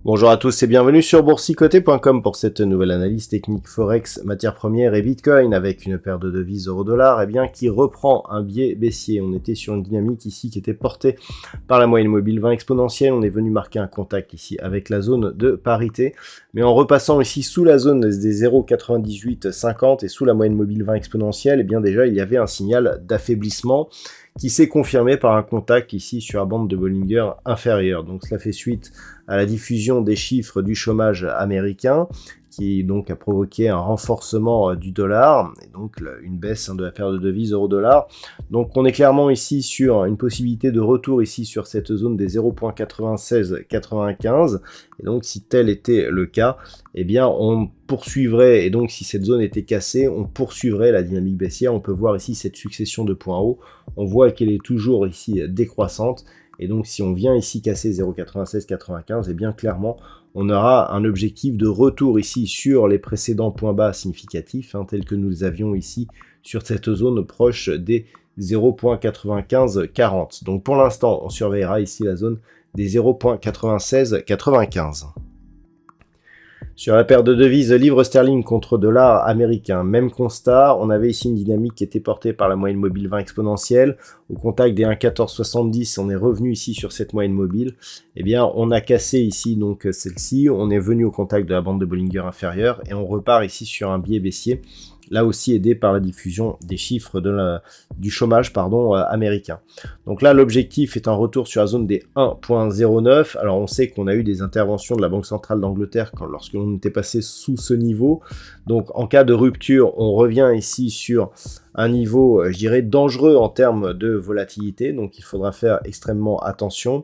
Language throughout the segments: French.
Bonjour à tous et bienvenue sur boursicoté.com pour cette nouvelle analyse technique Forex, matières premières et Bitcoin avec une paire de devises euro-dollar qui reprend un biais baissier. On était sur une dynamique ici qui était portée par la moyenne mobile 20 exponentielle. On est venu marquer un contact ici avec la zone de parité. Mais en repassant ici sous la zone des 0,9850 et sous la moyenne mobile 20 exponentielle, déjà il y avait un signal d'affaiblissement qui s'est confirmé par un contact ici sur la bande de Bollinger inférieure. Donc cela fait suite à la diffusion des chiffres du chômage américain qui donc a provoqué un renforcement du dollar et donc une baisse de la paire de devises euro-dollar. Donc on est clairement ici sur une possibilité de retour ici sur cette zone des 0,9695 et donc si tel était le cas, on poursuivrait, et donc si cette zone était cassée, on poursuivrait la dynamique baissière. On peut voir ici cette succession de points hauts, on voit qu'elle est toujours ici décroissante. Et donc si on vient ici casser 0,9695, clairement on aura un objectif de retour ici sur les précédents points bas significatifs, tels que nous avions ici sur cette zone proche des 0,9540. Donc pour l'instant on surveillera ici la zone des 0,9695. Sur la paire de devises livre sterling contre dollar américain, même constat, on avait ici une dynamique qui était portée par la moyenne mobile 20 exponentielle. Au contact des 1,1470, on est revenu ici sur cette moyenne mobile. On a cassé ici donc celle-ci, on est venu au contact de la bande de Bollinger inférieure et on repart ici sur un biais baissier. Là aussi aidé par la diffusion des chiffres du chômage américain. Donc là, l'objectif est un retour sur la zone des 1,09. Alors on sait qu'on a eu des interventions de la Banque centrale d'Angleterre lorsque l'on était passé sous ce niveau. Donc en cas de rupture, on revient ici sur un niveau, je dirais, dangereux en termes de volatilité. Donc il faudra faire extrêmement attention.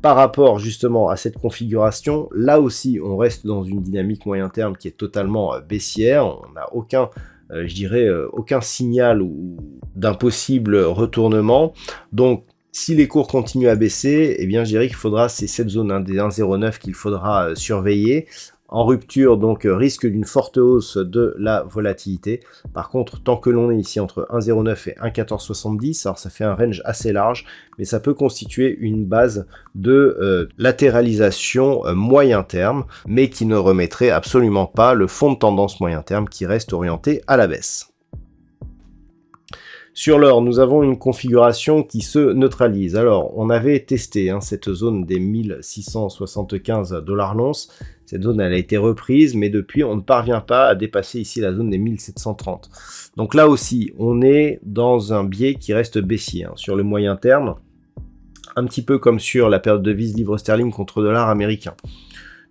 Par rapport justement à cette configuration, là aussi on reste dans une dynamique moyen terme qui est totalement baissière. On n'a aucun, aucun signal d'un possible retournement. Donc si les cours continuent à baisser, je dirais qu'il faudra, c'est cette zone des 1,09 qu'il faudra surveiller. En rupture, donc risque d'une forte hausse de la volatilité. Par contre, tant que l'on est ici entre 1,09 et 1,1470, alors ça fait un range assez large, mais ça peut constituer une base de latéralisation moyen terme, mais qui ne remettrait absolument pas le fond de tendance moyen terme qui reste orienté à la baisse. Sur l'or, nous avons une configuration qui se neutralise. Alors, on avait testé cette zone des 1675 $ l'once. Cette zone, elle a été reprise, mais depuis, on ne parvient pas à dépasser ici la zone des 1730. Donc là aussi, on est dans un biais qui reste baissier. Sur le moyen terme, un petit peu comme sur la paire de devises livre sterling contre dollar américain.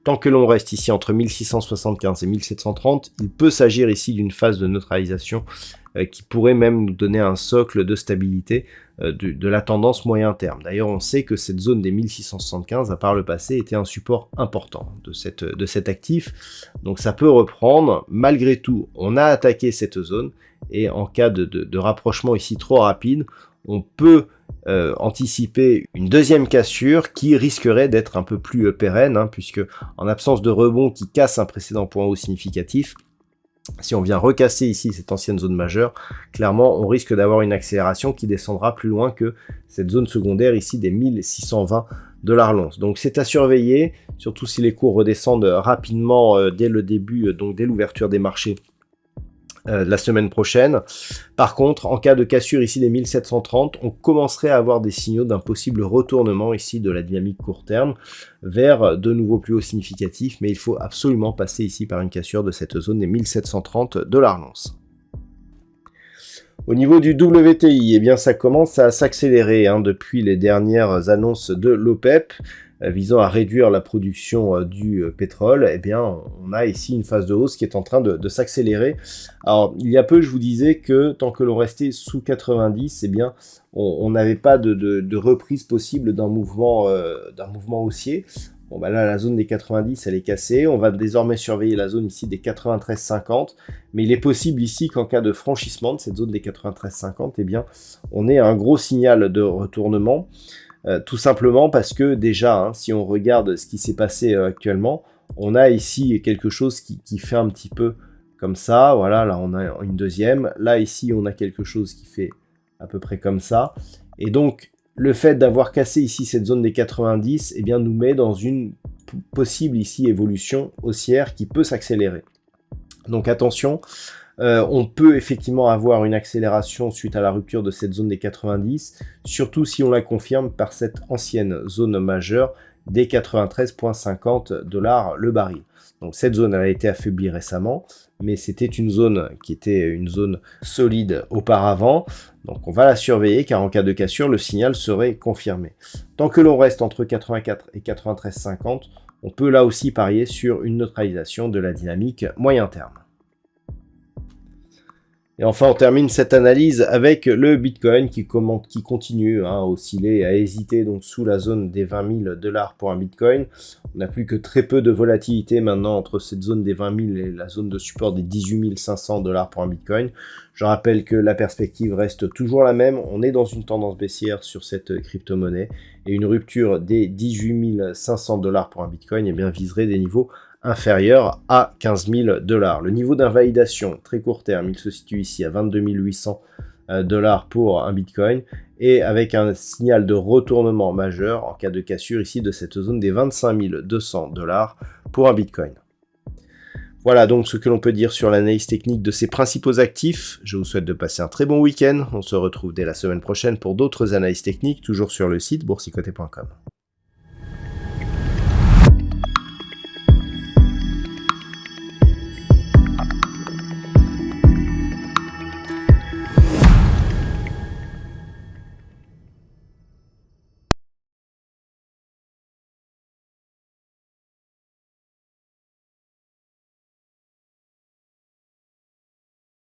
Tant que l'on reste ici entre 1675 et 1730, il peut s'agir ici d'une phase de neutralisation qui pourrait même nous donner un socle de stabilité de la tendance moyen terme. D'ailleurs, on sait que cette zone des 1675, à part le passé, était un support important de cet actif. Donc ça peut reprendre. Malgré tout, on a attaqué cette zone et en cas de rapprochement ici trop rapide, on peut anticiper une deuxième cassure qui risquerait d'être un peu plus pérenne, puisque en absence de rebond qui casse un précédent point haut significatif, si on vient recasser ici cette ancienne zone majeure, clairement on risque d'avoir une accélération qui descendra plus loin que cette zone secondaire ici des 1620 $ l'once. Donc c'est à surveiller, surtout si les cours redescendent rapidement dès le début, donc dès l'ouverture des marchés la semaine prochaine. Par contre, en cas de cassure ici des 1730, on commencerait à avoir des signaux d'un possible retournement ici de la dynamique court terme vers de nouveaux plus hauts significatifs, mais il faut absolument passer ici par une cassure de cette zone des 1730 $ l'once. Au niveau du WTI, ça commence à s'accélérer depuis les dernières annonces de l'OPEP visant à réduire la production du pétrole. On a ici une phase de hausse qui est en train de s'accélérer. Alors, il y a peu, je vous disais que tant que l'on restait sous 90, on n'avait pas de reprise possible d'un mouvement haussier. Bon bah là la zone des 90 elle est cassée, on va désormais surveiller la zone ici des 93,50, mais il est possible ici qu'en cas de franchissement de cette zone des 93,50, eh bien on ait un gros signal de retournement, tout simplement parce que déjà, hein, si on regarde ce qui s'est passé actuellement, on a ici quelque chose qui fait un petit peu comme ça, voilà, là on a une deuxième, là ici on a quelque chose qui fait à peu près comme ça, et donc le fait d'avoir cassé ici cette zone des 90, eh bien, nous met dans une possible ici évolution haussière qui peut s'accélérer. Donc attention, on peut effectivement avoir une accélération suite à la rupture de cette zone des 90, surtout si on la confirme par cette ancienne zone majeure des 93,50 $ le baril. Donc cette zone elle a été affaiblie récemment, mais c'était une zone qui était une zone solide auparavant. Donc on va la surveiller car en cas de cassure, le signal serait confirmé. Tant que l'on reste entre 84 et 93,50, on peut là aussi parier sur une neutralisation de la dynamique moyen terme. Et enfin, on termine cette analyse avec le Bitcoin qui continue à osciller, à hésiter donc sous la zone des 20 000 $ pour un Bitcoin. On n'a plus que très peu de volatilité maintenant entre cette zone des 20 000 et la zone de support des 18 500 $ pour un Bitcoin. Je rappelle que la perspective reste toujours la même. On est dans une tendance baissière sur cette crypto-monnaie et une rupture des 18 500 $ pour un Bitcoin bien, viserait des niveaux inférieur à 15 000 $. Le niveau d'invalidation très court terme, il se situe ici à 22 800 $ pour un Bitcoin et avec un signal de retournement majeur en cas de cassure ici de cette zone des 25 200 $ pour un Bitcoin. Voilà donc ce que l'on peut dire sur l'analyse technique de ces principaux actifs. Je vous souhaite de passer un très bon week-end. On se retrouve dès la semaine prochaine pour d'autres analyses techniques, toujours sur le site boursicoté.com.